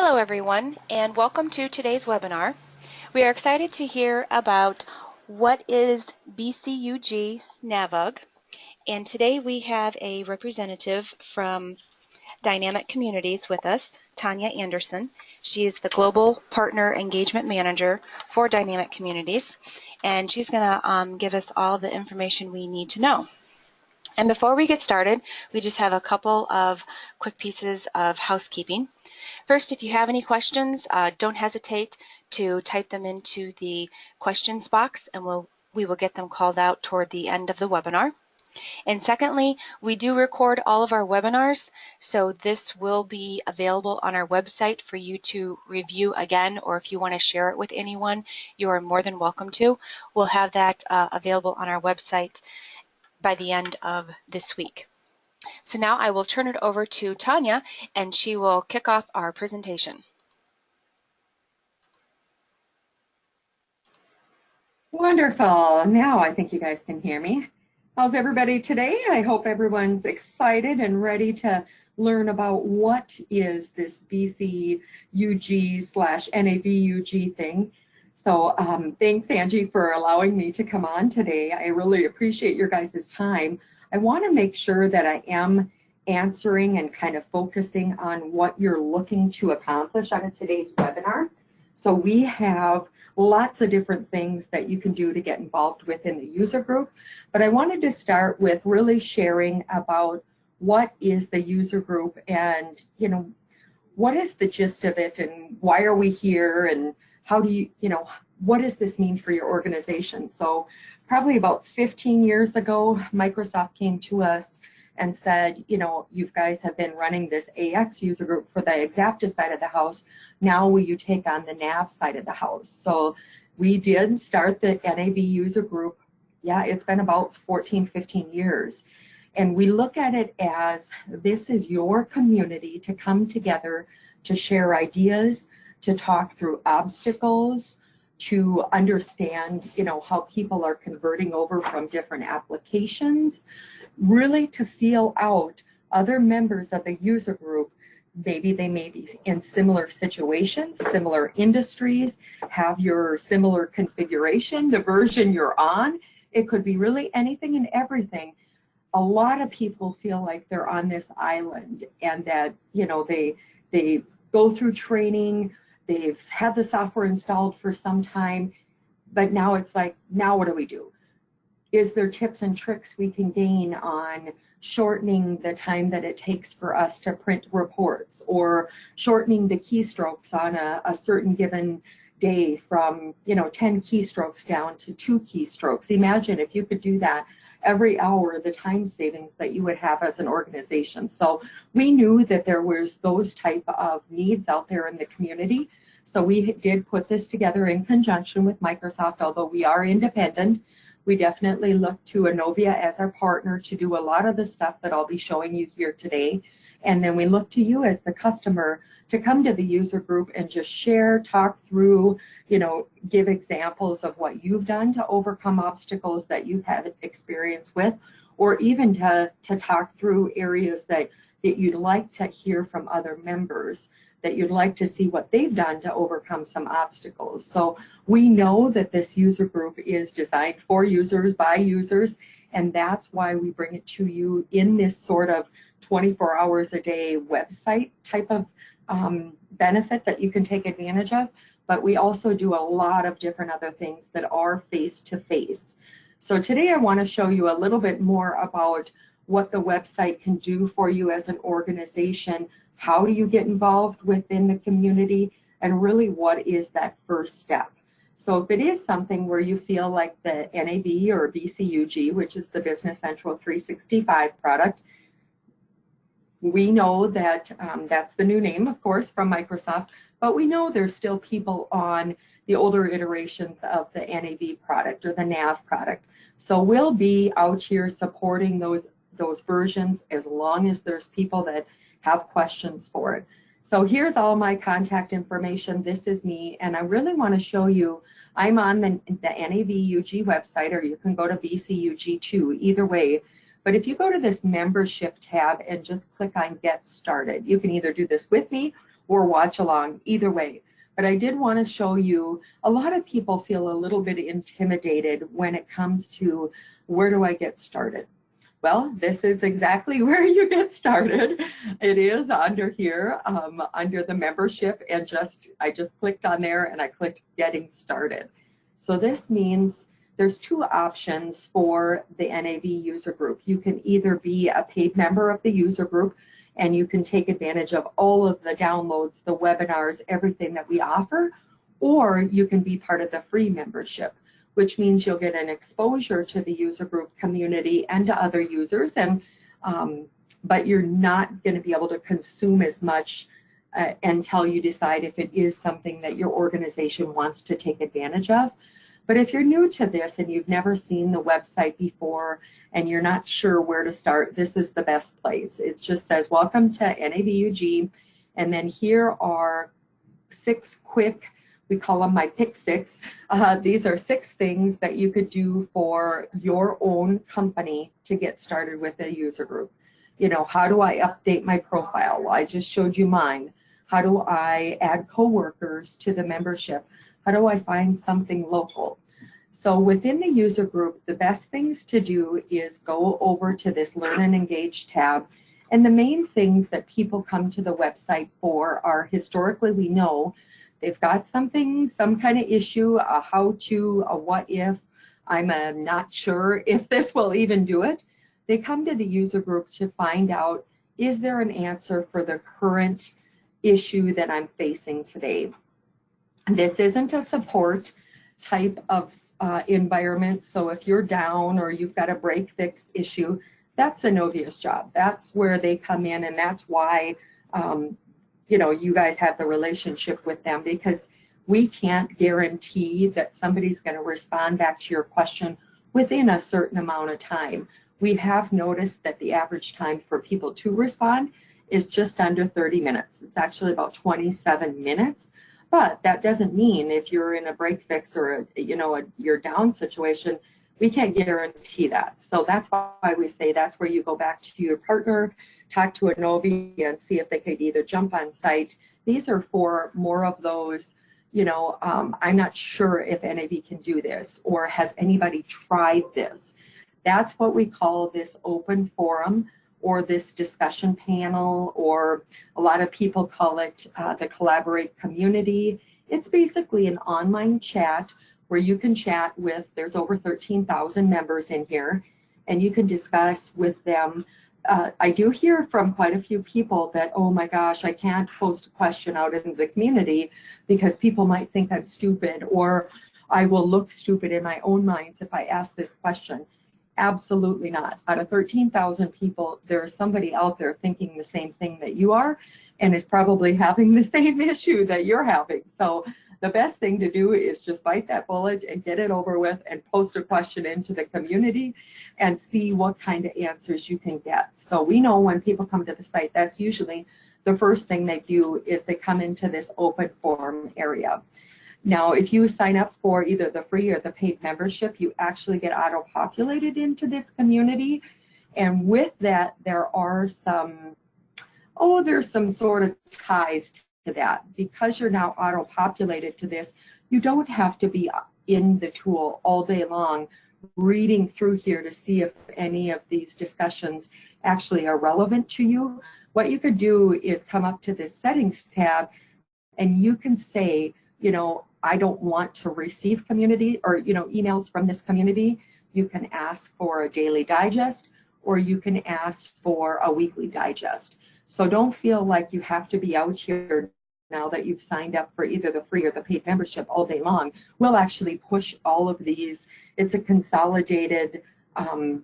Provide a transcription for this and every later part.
Hello everyone, and welcome to today's webinar. We are excited to hear about what is BCUG NAVUG, and today we have a representative from Dynamic Communities with us, Tanya Anderson. She is the Global Partner Engagement Manager for Dynamic Communities, and she's going to give us all the information we need to know. And before we get started, we just have a couple of quick pieces of housekeeping. First, if you have any questions, don't hesitate to type them into the questions box, and we will get them called out toward the end of the webinar. And secondly, we do record all of our webinars, so this will be available on our website for you to review again, or if you want to share it with anyone, you are more than welcome to. We'll have that available on our website by the end of this week. So now I will turn it over to Tanya, and she will kick off our presentation. Wonderful. Now I think you guys can hear me. How's everybody today? I hope everyone's excited and ready to learn about what is this BCUG/NAVUG thing. So thanks, Angie, for allowing me to come on today. I really appreciate your guys' time. I want to make sure that I am answering and kind of focusing on what you're looking to accomplish out of today's webinar. So we have lots of different things that you can do to get involved within the user group, but I wanted to start with really sharing about what is the user group and, what is the gist of it and why are we here and how do you, what does this mean for your organization? So probably about 15 years ago, Microsoft came to us and said, you guys have been running this AX user group for the Exapta side of the house. Now will you take on the NAV side of the house? So we did start the NAV user group. Yeah, it's been about 14, 15 years. And we look at it as this is your community to come together to share ideas, to talk through obstacles, to understand, how people are converting over from different applications, really to feel out other members of the user group. Maybe they may be in similar situations, similar industries, have your similar configuration, the version you're on. It could be really anything and everything. A lot of people feel like they're on this island and that, they go through training, they've had the software installed for some time, but now it's like, now what do we do? Is there tips and tricks we can gain on shortening the time that it takes for us to print reports or shortening the keystrokes on a certain given day from 10 keystrokes down to 2 keystrokes? Imagine if you could do that every hour, the time savings that you would have as an organization. So we knew that there was those type of needs out there in the community. So we did put this together in conjunction with Microsoft, although we are independent. We definitely look to Innovia as our partner to do a lot of the stuff that I'll be showing you here today. And then we look to you as the customer to come to the user group and just share, talk through, give examples of what you've done to overcome obstacles that you've had experience with, or even to talk through areas that you'd like to hear from other members, that you'd like to see what they've done to overcome some obstacles. So we know that this user group is designed for users, by users, and that's why we bring it to you in this sort of 24 hours a day website type of benefit that you can take advantage of. But we also do a lot of different other things that are face-to-face. So today I want to show you a little bit more about what the website can do for you as an organization. How do you get involved within the community, and really what is that first step? So if it is something where you feel like the NAV or BCUG, which is the Business Central 365 product, we know that that's the new name, of course, from Microsoft, but we know there's still people on the older iterations of the NAV product or the NAV product. So we'll be out here supporting those versions as long as there's people that have questions for it. So here's all my contact information. This is me, and I really want to show you, I'm on the NAVUG website, or you can go to BCUG too, either way. But if you go to this membership tab and just click on Get Started, you can either do this with me or watch along, either way. But I did want to show you, a lot of people feel a little bit intimidated when it comes to where do I get started? Well, this is exactly where you get started. It is under here, under the membership, and I just clicked on there and I clicked getting started. So this means there's two options for the NAV user group. You can either be a paid member of the user group and you can take advantage of all of the downloads, the webinars, everything that we offer, or you can be part of the free membership, which means you'll get an exposure to the user group community and to other users, and but you're not going to be able to consume as much until you decide if it is something that your organization wants to take advantage of. But if you're new to this and you've never seen the website before and you're not sure where to start, this is the best place. It just says, welcome to NAVUG, and then here are 6 quick, we call them my pick 6. These are 6 things that you could do for your own company to get started with a user group. You know, how do I update my profile? Well, I just showed you mine. How do I add coworkers to the membership? How do I find something local? So within the user group, the best things to do is go over to this Learn and Engage tab. And the main things that people come to the website for are, historically, we know they've got something, some kind of issue, a how-to, a what if, I'm not sure if this will even do it. They come to the user group to find out, is there an answer for the current issue that I'm facing today? This isn't a support type of environment, so if you're down or you've got a break fix issue, that's Innovia's job. That's where they come in, and that's why you know, you guys have the relationship with them, because we can't guarantee that somebody's going to respond back to your question within a certain amount of time. We have noticed that the average time for people to respond is just under 30 minutes. It's actually about 27 minutes. But that doesn't mean if you're in a break fix or you're down situation, we can't guarantee that. So that's why we say that's where you go back to your partner, talk to Innovia, and see if they could either jump on site. These are for more of those, I'm not sure if NAV can do this, or has anybody tried this? That's what we call this open forum, or this discussion panel, or a lot of people call it the Collaborate community. It's basically an online chat where you can chat with, there's over 13,000 members in here, and you can discuss with them. I do hear from quite a few people that, oh my gosh, I can't post a question out in the community because people might think I'm stupid, or I will look stupid in my own minds if I ask this question. Absolutely not. Out of 13,000 people, there's somebody out there thinking the same thing that you are, and is probably having the same issue that you're having. So the best thing to do is just bite that bullet and get it over with, and post a question into the community and see what kind of answers you can get. So we know when people come to the site, that's usually the first thing they do, is they come into this open forum area. Now, if you sign up for either the free or the paid membership, you actually get auto-populated into this community. And with that, there are there's some sort of ties to that. Because you're now auto-populated to this, you don't have to be in the tool all day long reading through here to see if any of these discussions actually are relevant to you. What you could do is come up to this settings tab, and you can say, I don't want to receive community or emails from this community. You can ask for a daily digest, or you can ask for a weekly digest. So don't feel like you have to be out here now that you've signed up for either the free or the paid membership all day long. We'll actually push all of these. It's a consolidated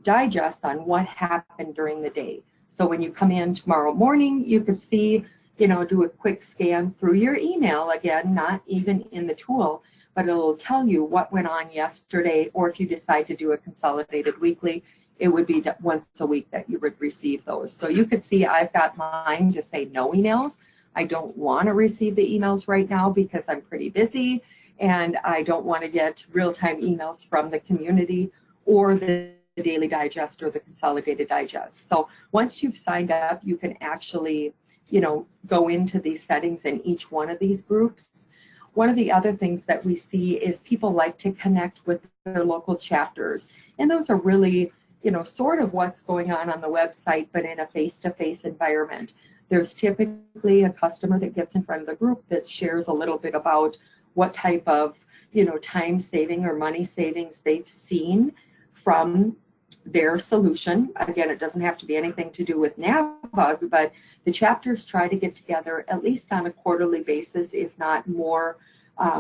digest on what happened during the day. So when you come in tomorrow morning, you could see, do a quick scan through your email, again, not even in the tool, but it'll tell you what went on yesterday, or if you decide to do a consolidated weekly, it would be once a week that you would receive those. So you could see I've got mine to say no emails. I don't want to receive the emails right now because I'm pretty busy, and I don't want to get real-time emails from the community or the daily digest or the consolidated digest. So once you've signed up, you can actually go into these settings in each one of these groups. One of the other things that we see is people like to connect with their local chapters. And those are really, sort of what's going on the website, but in a face-to-face environment. There's typically a customer that gets in front of the group that shares a little bit about what type of, time saving or money savings they've seen from their solution. Again, it doesn't have to be anything to do with NAVUG, but the chapters try to get together at least on a quarterly basis, if not more,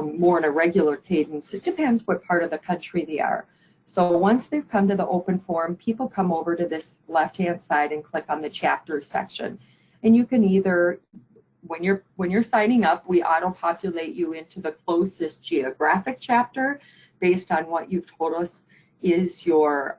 more in a regular cadence. It depends what part of the country they are. So once they've come to the open forum, people come over to this left-hand side and click on the chapters section. And you can either, when you're signing up, we auto-populate you into the closest geographic chapter based on what you've told us is your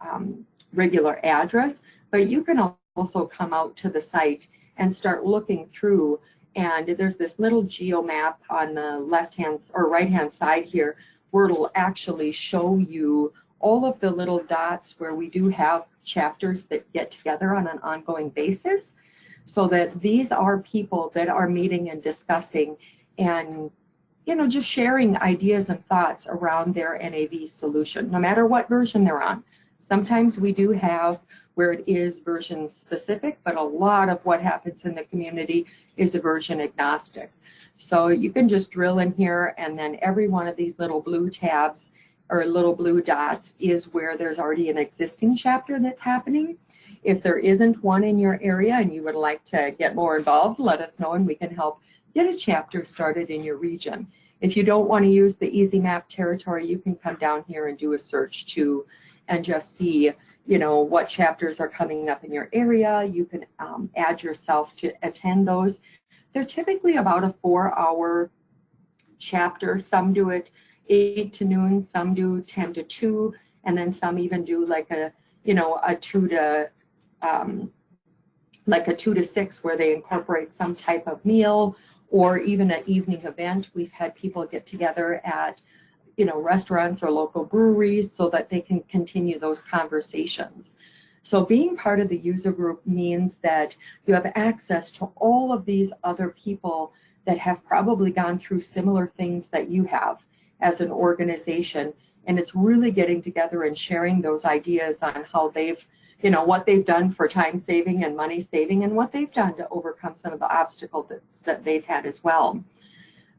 regular address, but you can also come out to the site and start looking through, and there's this little geo map on the left-hand or right-hand side here where it'll actually show you all of the little dots where we do have chapters that get together on an ongoing basis, so that these are people that are meeting and discussing and just sharing ideas and thoughts around their NAV solution, no matter what version they're on. Sometimes we do have where it is version specific, but a lot of what happens in the community is a version agnostic. So you can just drill in here, and then every one of these little blue tabs or little blue dots is where there's already an existing chapter that's happening. If there isn't one in your area and you would like to get more involved, let us know and we can help get a chapter started in your region. If you don't want to use the easy map territory, you can come down here and do a search too and just see, what chapters are coming up in your area. You can add yourself to attend those. They're typically about a 4-hour chapter. Some do it 8 to noon, some do 10 to 2, and then some even do like a 2 to 6 where they incorporate some type of meal or even an evening event. We've had people get together at restaurants or local breweries so that they can continue those conversations. So being part of the user group means that you have access to all of these other people that have probably gone through similar things that you have as an organization. And it's really getting together and sharing those ideas on how they've, what they've done for time saving and money saving and what they've done to overcome some of the obstacles that they've had as well.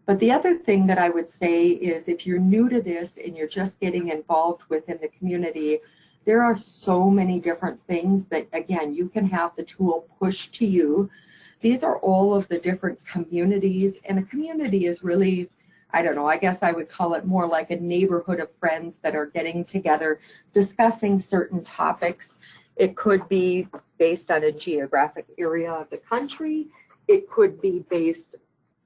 But the other thing that I would say is if you're new to this and you're just getting involved within the community, there are so many different things that, again, you can have the tool pushed to you. These are all of the different communities, and a community is really, I don't know, I guess I would call it more like a neighborhood of friends that are getting together, discussing certain topics. It could be based on a geographic area of the country. It could be based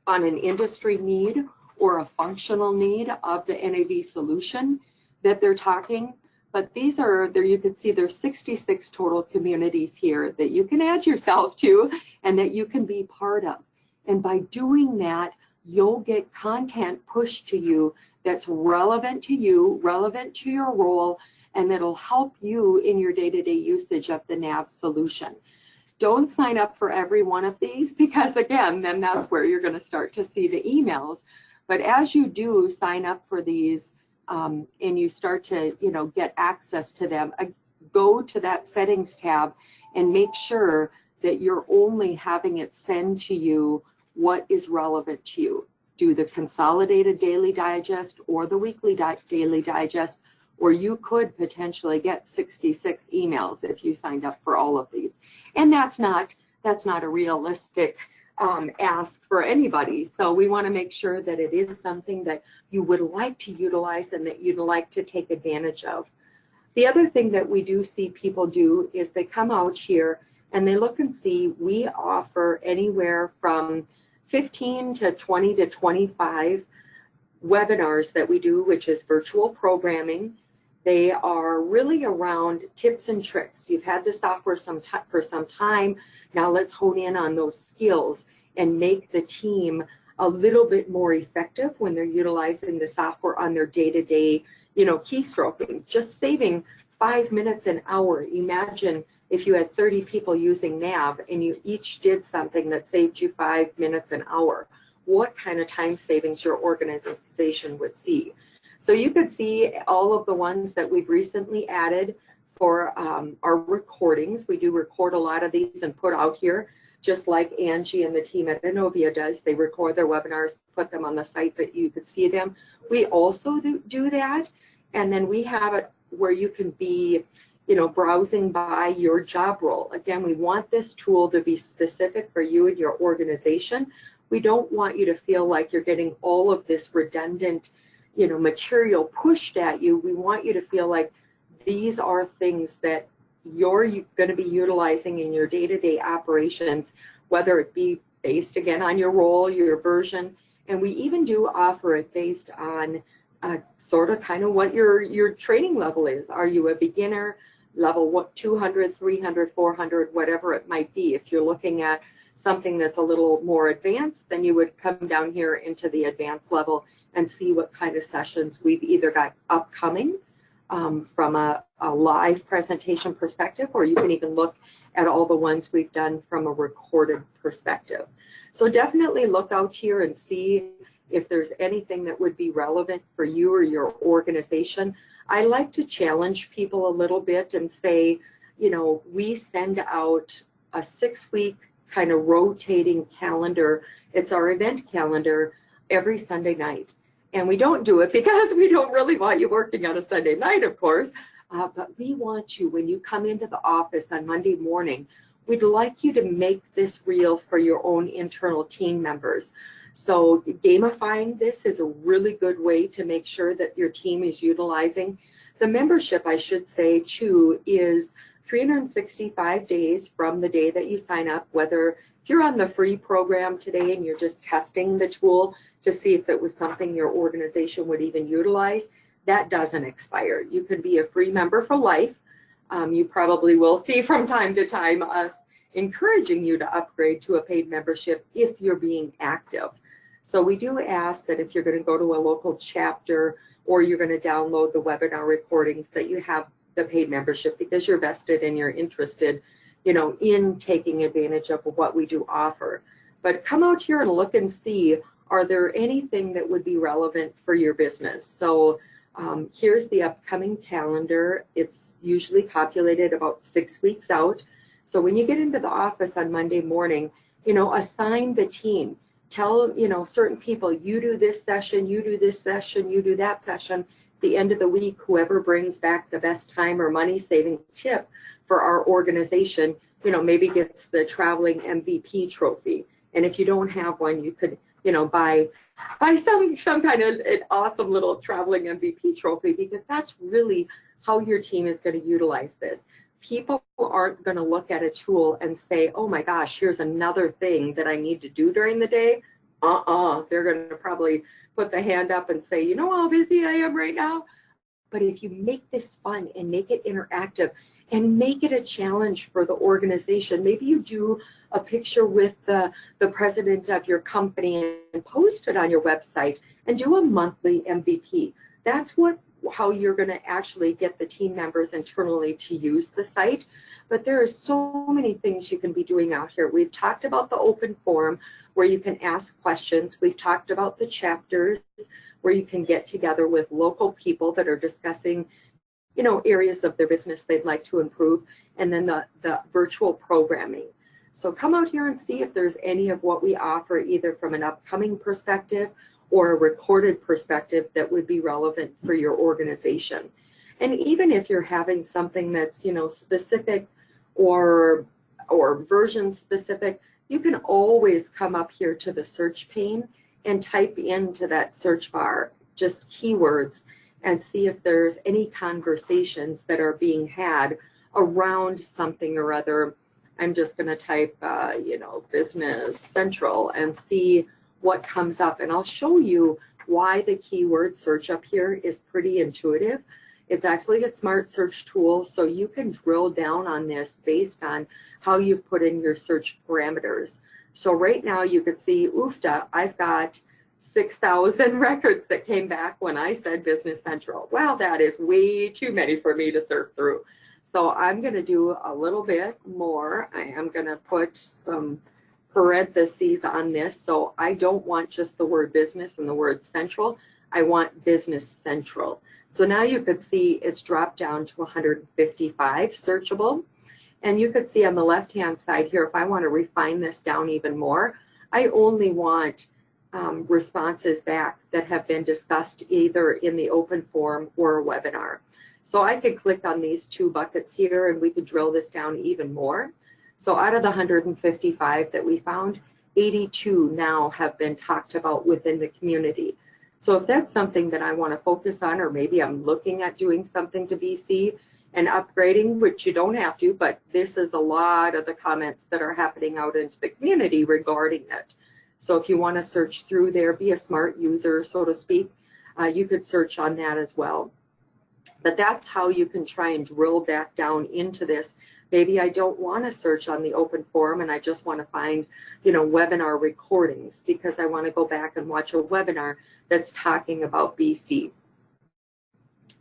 on an industry need or a functional need of the NAV solution that they're talking. But these are, there you can see there's 66 total communities here that you can add yourself to and that you can be part of. And by doing that, you'll get content pushed to you that's relevant to you, relevant to your role, and that'll help you in your day-to-day usage of the NAV solution. Don't sign up for every one of these because, again, then that's where you're going to start to see the emails. But as you do sign up for these and you start to, get access to them, go to that settings tab and make sure that you're only having it send to you what is relevant to you. Do the consolidated daily digest or the weekly daily digest, or you could potentially get 66 emails if you signed up for all of these. And that's not a realistic ask for anybody. So we want to make sure that it is something that you would like to utilize and that you'd like to take advantage of. The other thing that we do see people do is they come out here and they look and see we offer anywhere from 15 to 20 to 25 webinars that we do, which is virtual programming. They are really around tips and tricks. You've had the software for some time. Now let's hone in on those skills and make the team a little bit more effective when they're utilizing the software on their day-to-day, keystroking. Just saving 5 minutes an hour. Imagine if you had 30 people using NAV and you each did something that saved you 5 minutes an hour, what kind of time savings your organization would see. So you could see all of the ones that we've recently added for our recordings. We do record a lot of these and put out here, just like Angie and the team at Innovia does. They record their webinars, put them on the site that you could see them. We also do that, and then we have it where you can be, browsing by your job role. Again, we want this tool to be specific for you and your organization. We don't want you to feel like you're getting all of this redundant, material pushed at you. We want you to feel like these are things that you're going to be utilizing in your day-to-day operations, whether it be based, again, on your role, your version, and we even do offer it based on sort of kind of what your training level is. Are you a beginner, level 200, 300, 400, whatever it might be? If you're looking at something that's a little more advanced, then you would come down here into the advanced level and see what kind of sessions we've either got upcoming from a live presentation perspective, or you can even look at all the ones we've done from a recorded perspective. So definitely look out here and see if there's anything that would be relevant for you or your organization. I like to challenge people a little bit and say, we send out a 6-week kind of rotating calendar. It's our event calendar every Sunday night. And we don't do it because we don't really want you working on a Sunday night, of course, but we want you, when you come into the office on Monday morning, we'd like you to make this real for your own internal team members. So gamifying this is a really good way to make sure that your team is utilizing. The membership, I should say, too, is 365 days from the day that you sign up, whether if you're on the free program today and you're just testing the tool to see if it was something your organization would even utilize, that doesn't expire. You can be a free member for life. You probably will see from time to time us encouraging you to upgrade to a paid membership if you're being active. So we do ask that if you're going to go to a local chapter or you're going to download the webinar recordings, that you have the paid membership, because you're vested and you're interested, in taking advantage of what we do offer. But come out here and look and see, are there anything that would be relevant for your business? So here's the upcoming calendar. It's usually populated about 6 weeks out. So when you get into the office on Monday morning, assign the team. Tell, certain people, you do this session, you do this session, you do that session. The end of the week, whoever brings back the best time or money saving tip for our organization, maybe gets the traveling MVP trophy. And if you don't have one, you could, buy some kind of an awesome little traveling MVP trophy, because that's really how your team is going to utilize this. People aren't going to look at a tool and say, oh my gosh, here's another thing that I need to do during the day. They're going to probably put the hand up and say, you know how busy I am right now? But if you make this fun and make it interactive and make it a challenge for the organization, maybe you do a picture with the president of your company and post it on your website and do a monthly MVP. That's how you're going to actually get the team members internally to use the site. But there are so many things you can be doing out here. We've talked about the open forum where you can ask questions. We've talked about the chapters where you can get together with local people that are discussing, areas of their business they'd like to improve, and then the virtual programming. So come out here and see if there's any of what we offer, either from an upcoming perspective or a recorded perspective, that would be relevant for your organization. And even if you're having something that's, specific or version specific, you can always come up here to the search pane and type into that search bar just keywords and see if there's any conversations that are being had around something or other. I'm just going to type, Business Central and see what comes up. And I'll show you why the keyword search up here is pretty intuitive. It's actually a smart search tool, so you can drill down on this based on how you put in your search parameters. So right now you could see, oofta, I've got 6,000 records that came back when I said Business Central. Wow, that is way too many for me to surf through. So I'm going to do a little bit more. I am going to put some parentheses on this. So I don't want just the word business and the word central. I want business central. So now you could see it's dropped down to 155 searchable. And you could see on the left-hand side here, if I want to refine this down even more, I only want responses back that have been discussed either in the open forum or a webinar. So I could click on these two buckets here and we could drill this down even more. So out of the 155 that we found, 82 now have been talked about within the community. So if that's something that I want to focus on, or maybe I'm looking at doing something to BC and upgrading, which you don't have to, but this is a lot of the comments that are happening out into the community regarding it. So if you want to search through there, be a smart user, so to speak, you could search on that as well. But that's how you can try and drill back down into this. Maybe I don't want to search on the open forum and I just want to find, webinar recordings because I want to go back and watch a webinar that's talking about BC.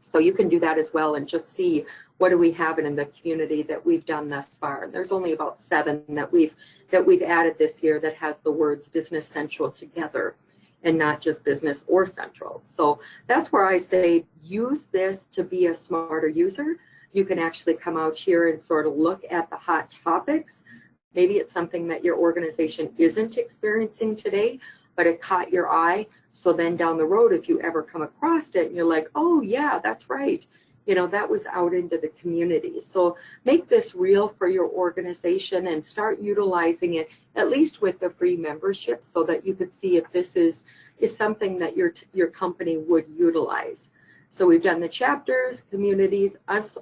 So you can do that as well and just see what do we have in the community that we've done thus far. There's only about 7 that we've added this year that has the words business central together and not just business or central. So that's where I say use this to be a smarter user. You can actually come out here and sort of look at the hot topics. Maybe it's something that your organization isn't experiencing today, but it caught your eye. So then down the road, if you ever come across it and you're like, oh yeah, that's right. That was out into the community. So make this real for your organization and start utilizing it, at least with the free membership, so that you could see if this is something that your company would utilize. So we've done the chapters, communities,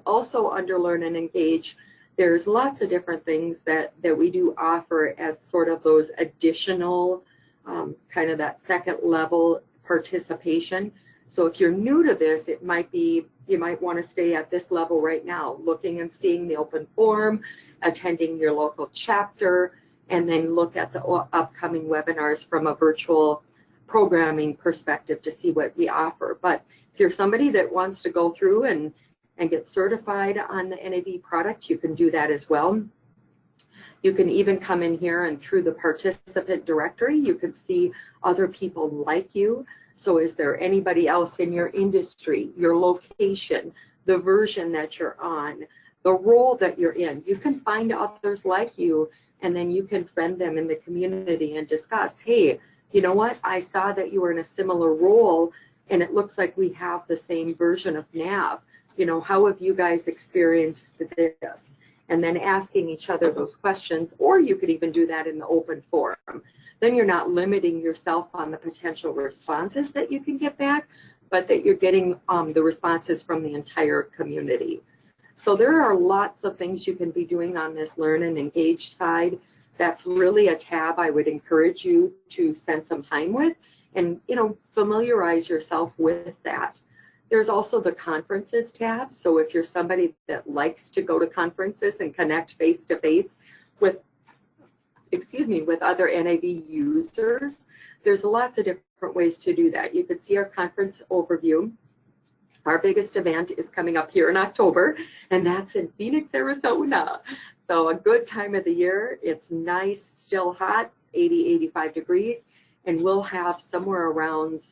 also under Learn and Engage. There's lots of different things that we do offer as sort of those additional kind of that second level participation. So if you're new to this, it might be, you might want to stay at this level right now, looking and seeing the open forum, attending your local chapter, and then look at the upcoming webinars from a virtual programming perspective to see what we offer. But if you're somebody that wants to go through and get certified on the NAV product, you can do that as well. You can even come in here and through the participant directory, you can see other people like you. So is there anybody else in your industry, your location, the version that you're on, the role that you're in? You can find others like you, and then you can friend them in the community and discuss, hey, you know what? I saw that you were in a similar role, and it looks like we have the same version of NAV. How have you guys experienced this? And then asking each other those questions, or you could even do that in the open forum. Then you're not limiting yourself on the potential responses that you can get back, but that you're getting the responses from the entire community. So there are lots of things you can be doing on this Learn and Engage side. That's really a tab I would encourage you to spend some time with and, familiarize yourself with that. There's also the conferences tab. So if you're somebody that likes to go to conferences and connect face-to-face with other NAV users, there's lots of different ways to do that. You could see our conference overview. Our biggest event is coming up here in October, and that's in Phoenix, Arizona. So a good time of the year. It's nice, still hot, 80, 85 degrees, and we'll have somewhere around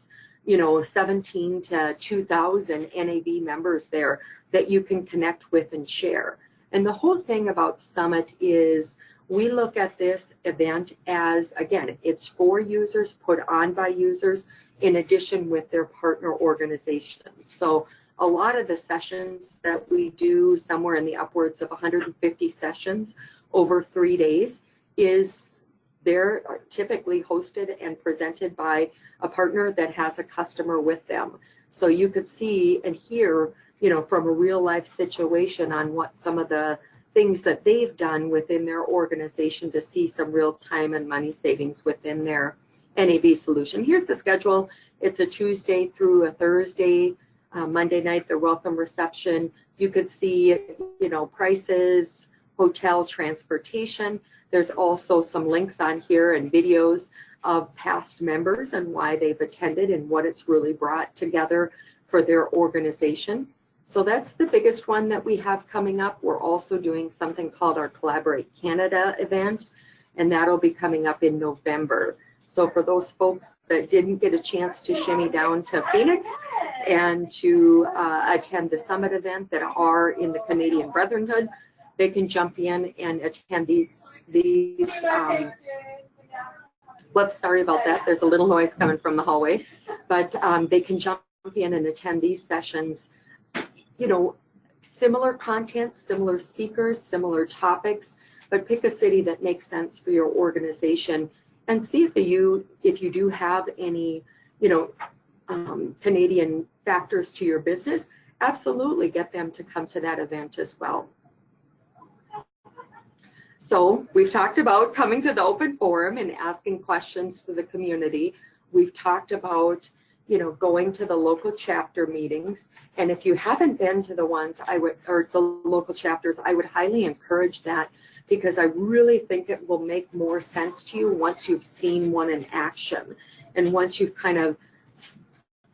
17 to 2,000 NAV members there that you can connect with and share. And the whole thing about Summit is we look at this event as, again, it's for users, put on by users, in addition with their partner organizations. So a lot of the sessions that we do, somewhere in the upwards of 150 sessions over 3 days, they're typically hosted and presented by a partner that has a customer with them. So you could see and hear, from a real life situation on what some of the things that they've done within their organization to see some real time and money savings within their NAV solution. Here's the schedule. It's a Tuesday through a Thursday. Monday night, the welcome reception. You could see, prices, hotel, transportation. There's also some links on here and videos of past members and why they've attended and what it's really brought together for their organization. So that's the biggest one that we have coming up. We're also doing something called our Collaborate Canada event, and that'll be coming up in November. So for those folks that didn't get a chance to shimmy down to Phoenix and to attend the summit event that are in the Canadian Brotherhood, they can jump in and attend these whoops, sorry about that. There's a little noise coming from the hallway, but they can jump in and attend these sessions. You know, similar content, similar speakers, similar topics, but pick a city that makes sense for your organization and see if you do have any, you know, Canadian factors to your business. Absolutely get them to come to that event as well. So we've talked about coming to the open forum and asking questions to the community. We've talked about, you know, going to the local chapter meetings. And if you haven't been to the ones or the local chapters, I would highly encourage that, because I really think it will make more sense to you once you've seen one in action and once you've kind of,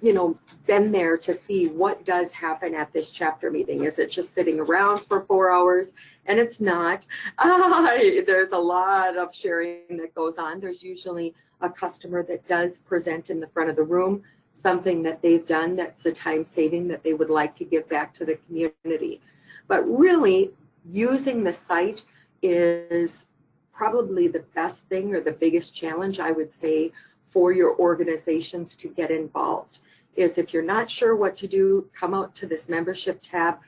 you know, been there to see what does happen at this chapter meeting. Is it just sitting around for 4 hours? And it's not. There's a lot of sharing that goes on. There's usually a customer that does present in the front of the room, something that they've done that's a time saving that they would like to give back to the community. But really, using the site is probably the best thing or the biggest challenge, I would say, for your organizations to get involved. Is if you're not sure what to do, come out to this membership tab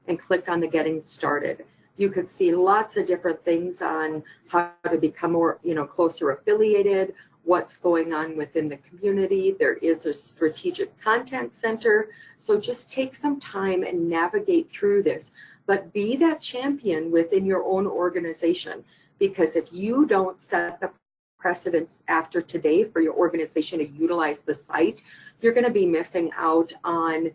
and click on the Getting Started. You could see lots of different things on how to become more, you know, closer affiliated, what's going on within the community. There is a strategic content center. So just take some time and navigate through this, but be that champion within your own organization, because if you don't set the precedents after today for your organization to utilize the site, you're going to be missing out on,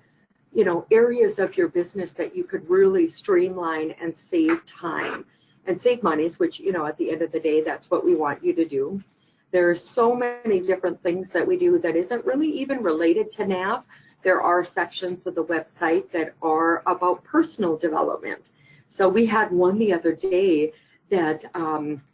you know, areas of your business that you could really streamline and save time and save monies, which, you know, at the end of the day, that's what we want you to do. There's so many different things that we do that isn't really even related to NAV. There are sections of the website that are about personal development. So we had one the other day that,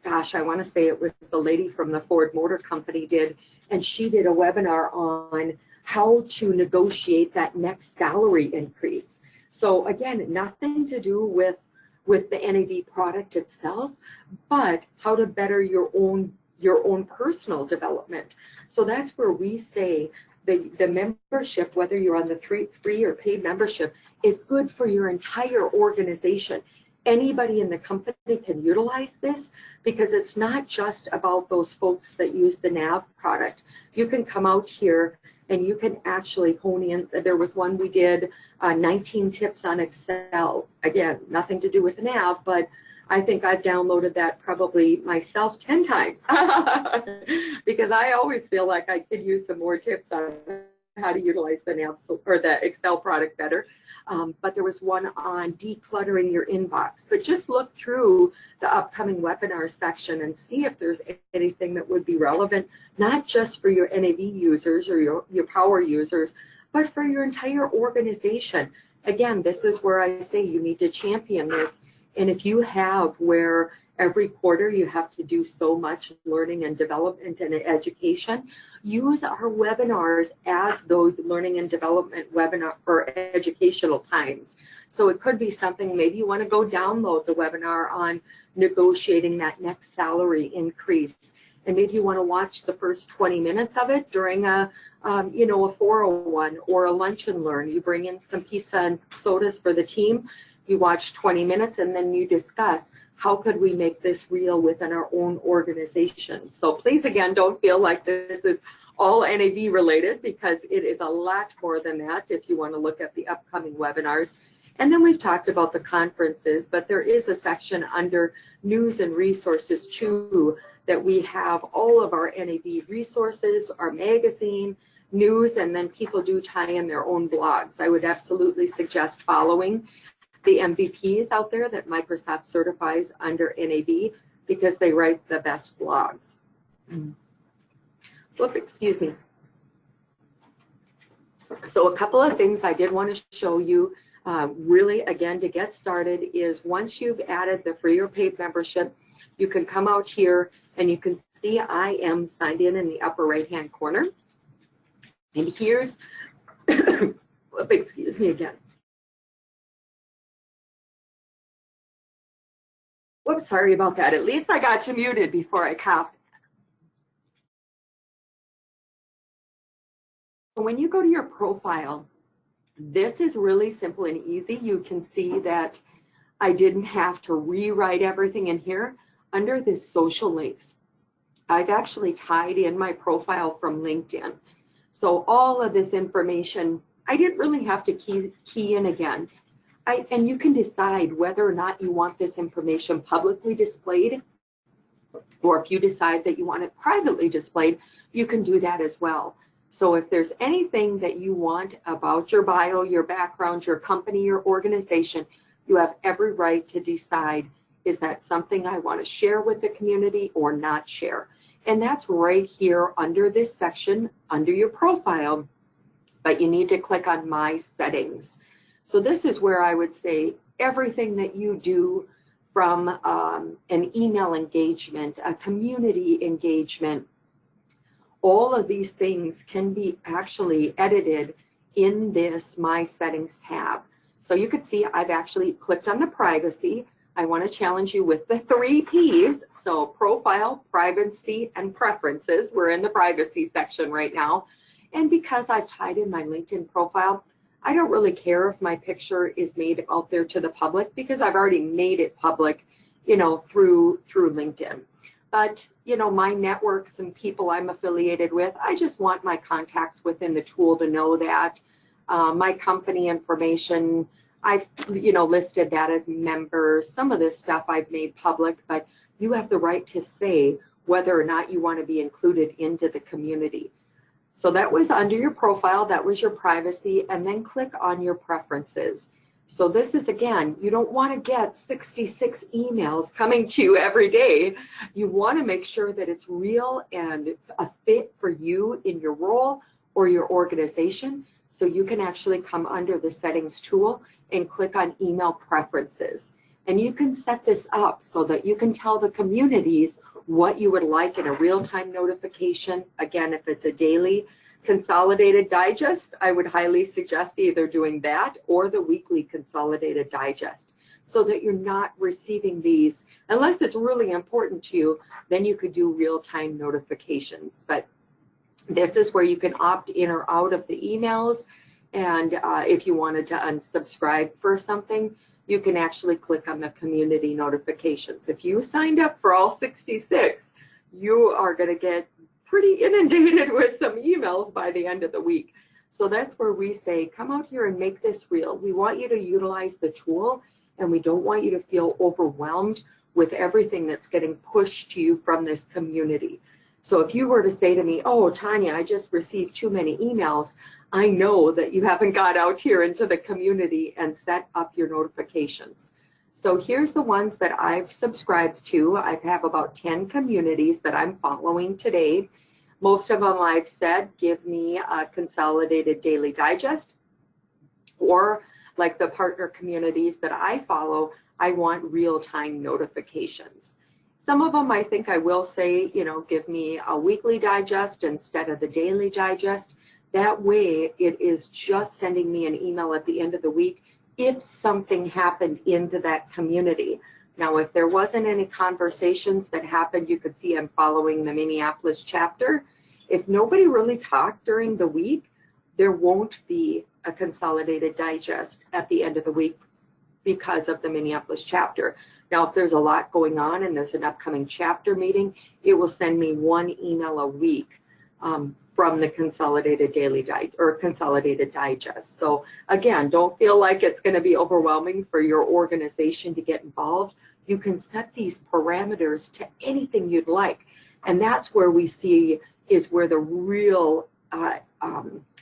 gosh, I want to say it was the lady from the Ford Motor Company did, and she did a webinar on how to negotiate that next salary increase. So again, nothing to do with the NAV product itself, but how to better your own personal development. So that's where we say the membership, whether you're on the free or paid membership, is good for your entire organization. Anybody in the company can utilize this, because it's not just about those folks that use the NAV product. You can come out here and you can actually hone in. There was one we did, 19 tips on Excel. Again, nothing to do with NAV, but I think I've downloaded that probably myself 10 times because I always feel like I could use some more tips on how to utilize the NAV or the Excel product better. But there was one on decluttering your inbox. But just look through the upcoming webinar section and see if there's anything that would be relevant, not just for your NAV users or your power users, but for your entire organization. Again, this is where I say you need to champion this. And if you have where every quarter you have to do so much learning and development and education, use our webinars as those learning and development webinar or educational times. So it could be something, maybe you want to go download the webinar on negotiating that next salary increase. And maybe you want to watch the first 20 minutes of it during a 401 or a lunch and learn. You bring in some pizza and sodas for the team. You watch 20 minutes and then you discuss how could we make this real within our own organization. So please, again, don't feel like this is all NAV related, because it is a lot more than that if you want to look at the upcoming webinars. And then we've talked about the conferences, but there is a section under news and resources too, that we have all of our NAV resources, our magazine, news, and then people do tie in their own blogs. I would absolutely suggest following the MVPs out there that Microsoft certifies under NAV, because they write the best blogs. Whoop, excuse me. So a couple of things I did want to show you. Really, again, to get started is once you've added the free or paid membership, you can come out here and you can see I am signed in the upper right-hand corner. And here's, excuse me again. Whoops, sorry about that. At least I got you muted before I coughed. When you go to your profile, this is really simple and easy. You can see that I didn't have to rewrite everything in here. Under this social links, I've actually tied in my profile from LinkedIn. So all of this information, I didn't really have to key in again. And you can decide whether or not you want this information publicly displayed, or if you decide that you want it privately displayed, you can do that as well. So if there's anything that you want about your bio, your background, your company, your organization, you have every right to decide, is that something I want to share with the community or not share? And that's right here under this section, under your profile, but you need to click on My Settings. So this is where I would say everything that you do from an email engagement, a community engagement, all of these things can be actually edited in this My Settings tab. So you can see I've actually clicked on the privacy. I want to challenge you with the 3 P's. So profile, privacy, and preferences. We're in the privacy section right now. And because I've tied in my LinkedIn profile, I don't really care if my picture is made out there to the public because I've already made it public, you know, through LinkedIn. But, you know, my networks and people I'm affiliated with, I just want my contacts within the tool to know that. My company information, I've, you know, listed that as members. Some of this stuff I've made public, but you have the right to say whether or not you want to be included into the community. So that was under your profile, that was your privacy, and then click on your preferences. So this is, again, you don't want to get 66 emails coming to you every day. You want to make sure that it's real and a fit for you in your role or your organization. So you can actually come under the settings tool and click on email preferences. And you can set this up so that you can tell the communities what you would like in a real-time notification. Again, if it's a daily consolidated digest, I would highly suggest either doing that or the weekly consolidated digest so that you're not receiving these. Unless it's really important to you, then you could do real-time notifications. But this is where you can opt in or out of the emails. And if you wanted to unsubscribe for something, you can actually click on the community notifications. If you signed up for all 66, you are going to get pretty inundated with some emails by the end of the week. So that's where we say, come out here and make this real. We want you to utilize the tool, and we don't want you to feel overwhelmed with everything that's getting pushed to you from this community. So if you were to say to me, oh, Tanya, I just received too many emails, I know that you haven't got out here into the community and set up your notifications. So here's the ones that I've subscribed to. I have about 10 communities that I'm following today. Most of them I've said, give me a consolidated daily digest, or like the partner communities that I follow, I want real-time notifications. Some of them I think I will say, you know, give me a weekly digest instead of the daily digest. That way it is just sending me an email at the end of the week if something happened into that community. Now, if there wasn't any conversations that happened, you could see I'm following the Minneapolis chapter. If nobody really talked during the week, there won't be a consolidated digest at the end of the week because of the Minneapolis chapter. Now, if there's a lot going on and there's an upcoming chapter meeting, it will send me one email a week from the consolidated daily consolidated digest. So again, don't feel like it's going to be overwhelming for your organization to get involved. You can set these parameters to anything you'd like. And that's where we see is where the real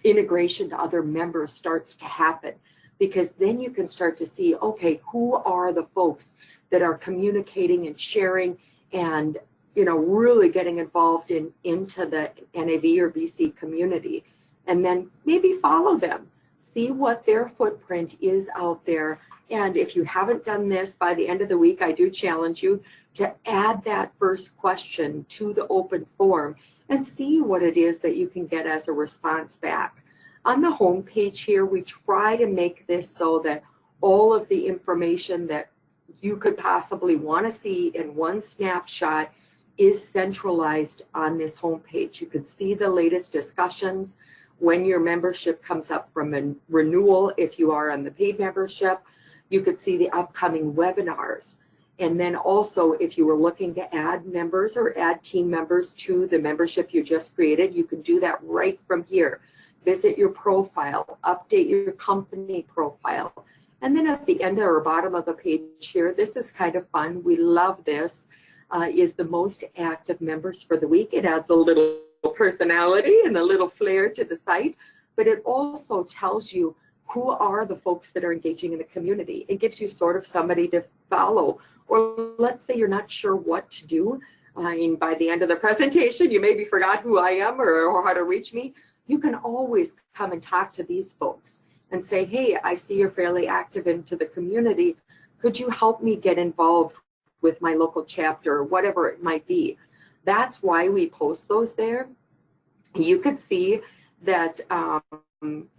integration to other members starts to happen. Because then you can start to see, okay, who are the folks that are communicating and sharing and, you know, really getting involved into the NAV or BC community, and then maybe follow them see what their footprint is out there. And if you haven't done this by the end of the week, I do challenge you to add that first question to the open form and see what it is that you can get as a response back. On the home page here, we try to make this so that all of the information that you could possibly want to see in one snapshot is centralized on this home page. You could see the latest discussions when your membership comes up from a renewal. If you are on the paid membership, you could see the upcoming webinars. And then also, if you were looking to add members or add team members to the membership you just created, you can do that right from here. Visit your profile, update your company profile. And then at the end or bottom of the page here, this is kind of fun. We love this, is the most active members for the week. It adds a little personality and a little flair to the site, but it also tells you who are the folks that are engaging in the community. It gives you sort of somebody to follow. Or let's say you're not sure what to do. I mean, by the end of the presentation, you maybe forgot who I am or how to reach me. You can always come and talk to these folks and say, hey, I see you're fairly active into the community. Could you help me get involved with my local chapter or whatever it might be? That's why we post those there. You could see that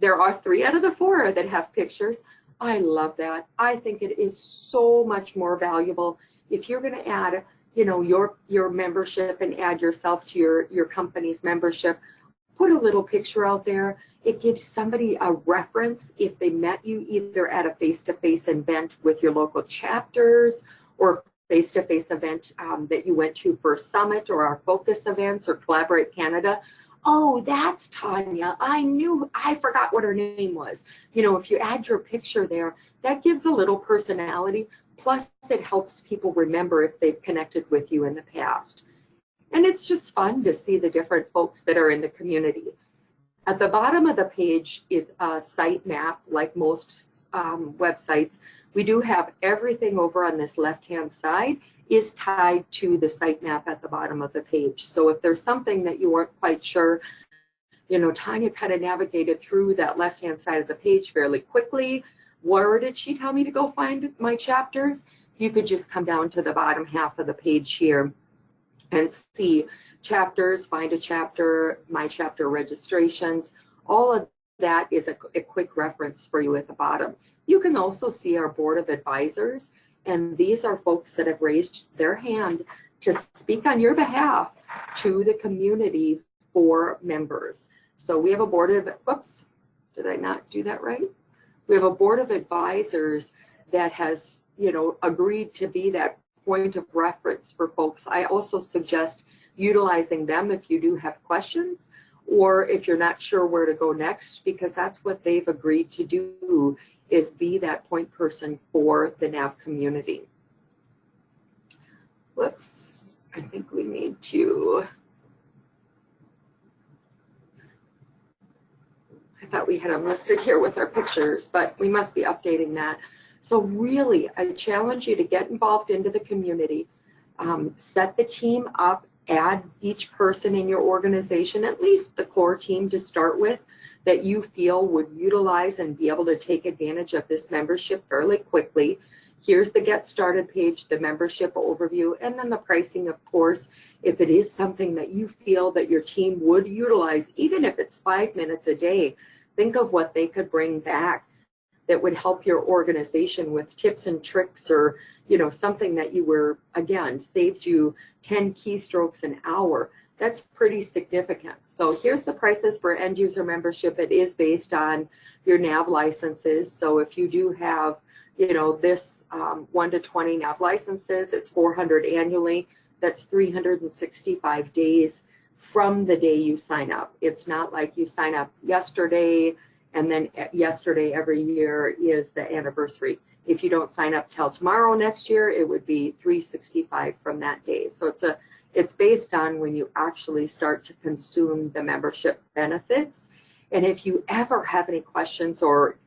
there are 3 out of the 4 that have pictures. I love that. I think it is so much more valuable if you're going to add, you know, your membership and add yourself to your company's membership. Put a little picture out there. It gives somebody a reference if they met you either at a face-to-face event with your local chapters or face-to-face event that you went to for Summit or our focus events or Collaborate Canada. Oh, that's Tanya. I forgot what her name was. You know, if you add your picture there, that gives a little personality. Plus, it helps people remember if they've connected with you in the past. And it's just fun to see the different folks that are in the community. At the bottom of the page is a site map, like most websites. We do have everything over on this left-hand side is tied to the site map at the bottom of the page. So if there's something that you weren't quite sure, you know, Tanya kind of navigated through that left-hand side of the page fairly quickly. Where did she tell me to go find my chapters? You could just come down to the bottom half of the page here and see chapters, find a chapter, my chapter registrations. All of that is a quick reference for you at the bottom. You can also see our board of advisors, and these are folks that have raised their hand to speak on your behalf to the community for members. So we have a board of, whoops, did I not do that right? We have a board of advisors that has, you know, agreed to be that point of reference for folks. I also suggest utilizing them if you do have questions or if you're not sure where to go next, because that's what they've agreed to do, is be that point person for the NAV community. Whoops, I think we need to, I thought we had them listed here with our pictures, but we must be updating that. So really, I challenge you to get involved into the community, set the team up, add each person in your organization, at least the core team to start with, that you feel would utilize and be able to take advantage of this membership fairly quickly. Here's the Get Started page, the membership overview, and then the pricing, of course. If it is something that you feel that your team would utilize, even if it's 5 minutes a day, think of what they could bring back that would help your organization with tips and tricks, or, you know, something that you were, again, saved you 10 keystrokes an hour. That's pretty significant. So here's the prices for end user membership. It is based on your NAV licenses. So if you do have, you know, this 1 to 20 NAV licenses, it's $400 annually. That's 365 days from the day you sign up. It's not like you sign up yesterday and then yesterday every year is the anniversary. If you don't sign up till tomorrow next year, it would be 365 from that day. So it's based on when you actually start to consume the membership benefits. And if you ever have any questions or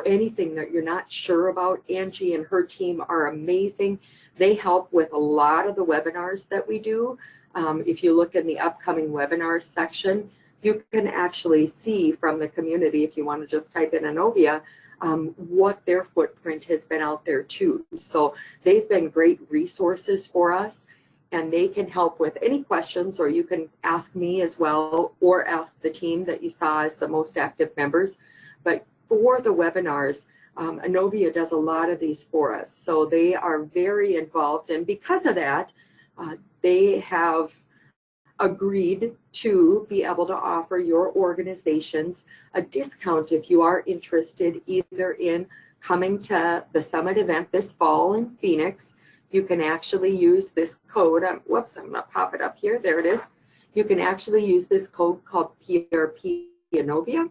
anything that you're not sure about, Angie and her team are amazing. They help with a lot of the webinars that we do. If you look in the upcoming webinars section, you can actually see from the community, if you want to just type in Innovia, what their footprint has been out there too. So they've been great resources for us, and they can help with any questions, or you can ask me as well, or ask the team that you saw as the most active members. But for the webinars, Innovia does a lot of these for us. So they are very involved, and because of that, they have agreed to be able to offer your organizations a discount if you are interested either in coming to the summit event this fall in Phoenix. You can actually use this code. Whoops, I'm going to pop it up here. There it is. You can actually use this code called PRP Innovia,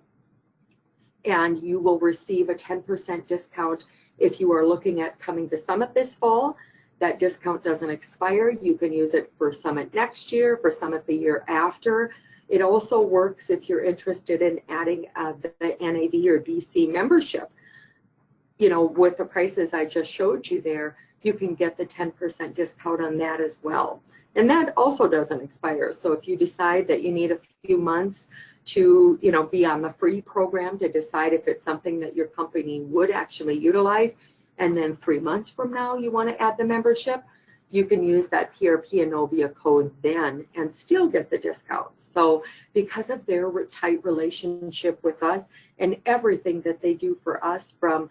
and you will receive a 10% discount if you are looking at coming to Summit this fall. That discount doesn't expire. You can use it for Summit next year, for Summit the year after. It also works if you're interested in adding the NAV or BC membership. You know, with the prices I just showed you there, you can get the 10% discount on that as well. And that also doesn't expire. So if you decide that you need a few months to, you know, be on the free program to decide if it's something that your company would actually utilize, and then 3 months from now you want to add the membership, you can use that PRP Innovia code then and still get the discount. So because of their tight relationship with us and everything that they do for us from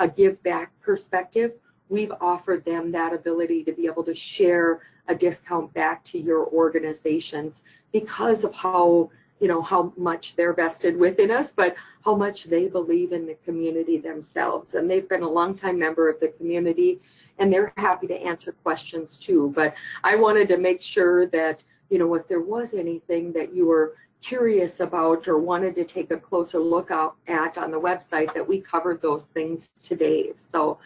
a give back perspective, we've offered them that ability to be able to share a discount back to your organizations because of how, you know, how much they're vested within us, but how much they believe in the community themselves. And they've been a longtime member of the community, and they're happy to answer questions too. But I wanted to make sure that, you know, if there was anything that you were curious about or wanted to take a closer look at on the website, that we covered those things today. So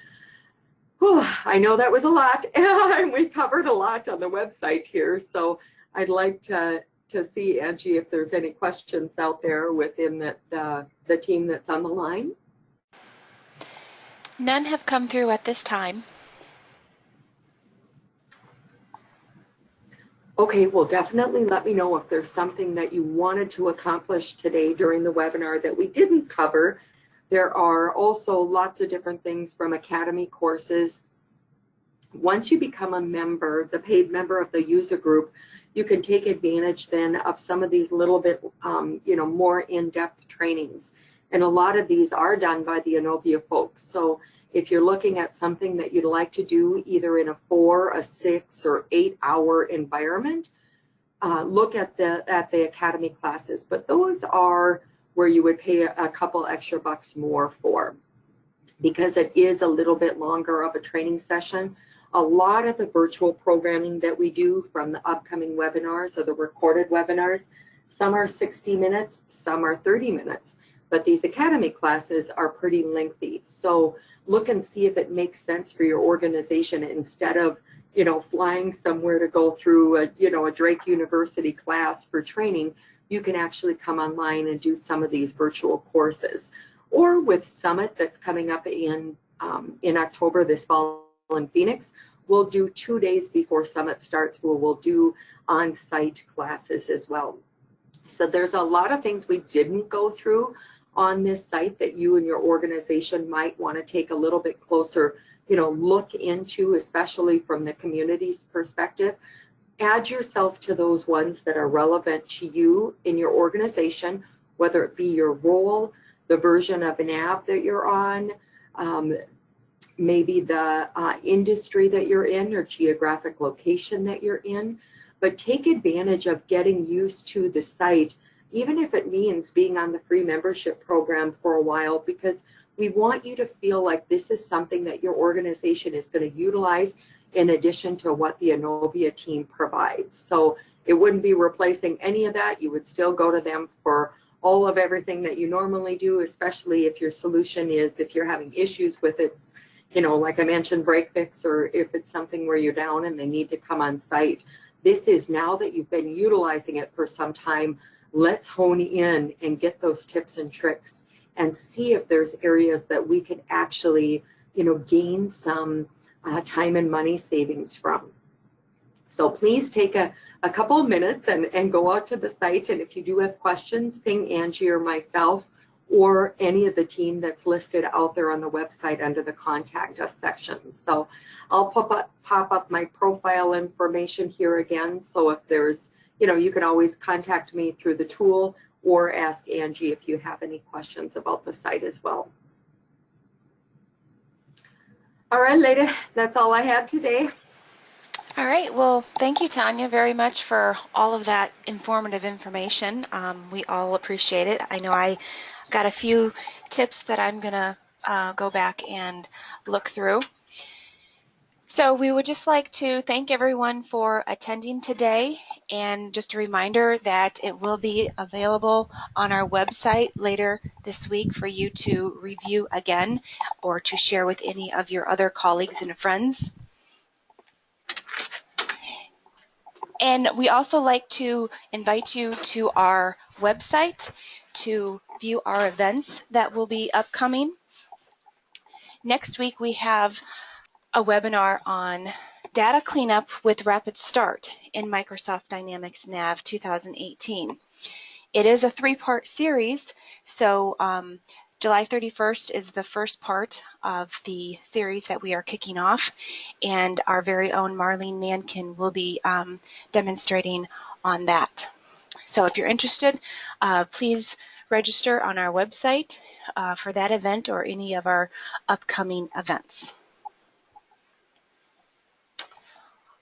I know that was a lot, and we covered a lot on the website here. So I'd like to see, Angie, if there's any questions out there within the team that's on the line. None have come through at this time. Okay, well, definitely let me know if there's something that you wanted to accomplish today during the webinar that we didn't cover. There are also lots of different things from Academy courses. Once you become a member, the paid member of the user group, you can take advantage then of some of these little bit, you know, more in-depth trainings. And a lot of these are done by the Innovia folks. So if you're looking at something that you'd like to do either in a 4, a 6, or 8-hour environment, look at the Academy classes. But those are where you would pay a couple extra bucks more for, because it is a little bit longer of a training session. A lot of the virtual programming that we do from the upcoming webinars or the recorded webinars, some are 60 minutes, some are 30 minutes, but these Academy classes are pretty lengthy. So look and see if it makes sense for your organization. Instead of, you know, flying somewhere to go through a, you know, a Drake University class for training, you can actually come online and do some of these virtual courses. Or with Summit that's coming up in October this fall in Phoenix, we'll do 2 days before Summit starts where we'll do on-site classes as well. So there's a lot of things we didn't go through on this site that you and your organization might want to take a little bit closer, you know, look into, especially from the community's perspective. Add yourself to those ones that are relevant to you in your organization, whether it be your role, the version of an app that you're on, maybe the industry that you're in or geographic location that you're in. But take advantage of getting used to the site, even if it means being on the free membership program for a while, because we want you to feel like this is something that your organization is going to utilize in addition to what the Innovia team provides. So it wouldn't be replacing any of that. You would still go to them for all of everything that you normally do, especially if your solution is, if you're having issues with it, you know, like I mentioned, break fix, or if it's something where you're down and they need to come on site. This is, now that you've been utilizing it for some time, let's hone in and get those tips and tricks and see if there's areas that we can actually, you know, gain some time and money savings from. So please take a a couple of minutes and go out to the site. And if you do have questions, ping Angie or myself or any of the team that's listed out there on the website under the Contact Us section. So I'll pop up my profile information here again. So if there's, you can always contact me through the tool or ask Angie if you have any questions about the site as well. All right, Leda, that's all I had today. All right, well, thank you, Tanya, very much for all of that informative information. We all appreciate it. I know I got a few tips that I'm going to go back and look through. So we would just like to thank everyone for attending today, and just a reminder that it will be available on our website later this week for you to review again or to share with any of your other colleagues and friends. And we also like to invite you to our website to view our events that will be upcoming. Next week we have a webinar on data cleanup with Rapid Start in Microsoft Dynamics NAV 2018. It is a three-part series, so July 31st is the first part of the series that we are kicking off, and our very own Marlene Mankin will be demonstrating on that. So if you're interested, please register on our website for that event or any of our upcoming events.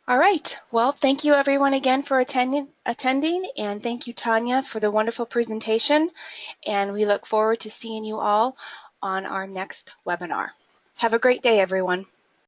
All right, well, thank you everyone again for attending, and thank you, Tanya, for the wonderful presentation, and we look forward to seeing you all on our next webinar. Have a great day, everyone.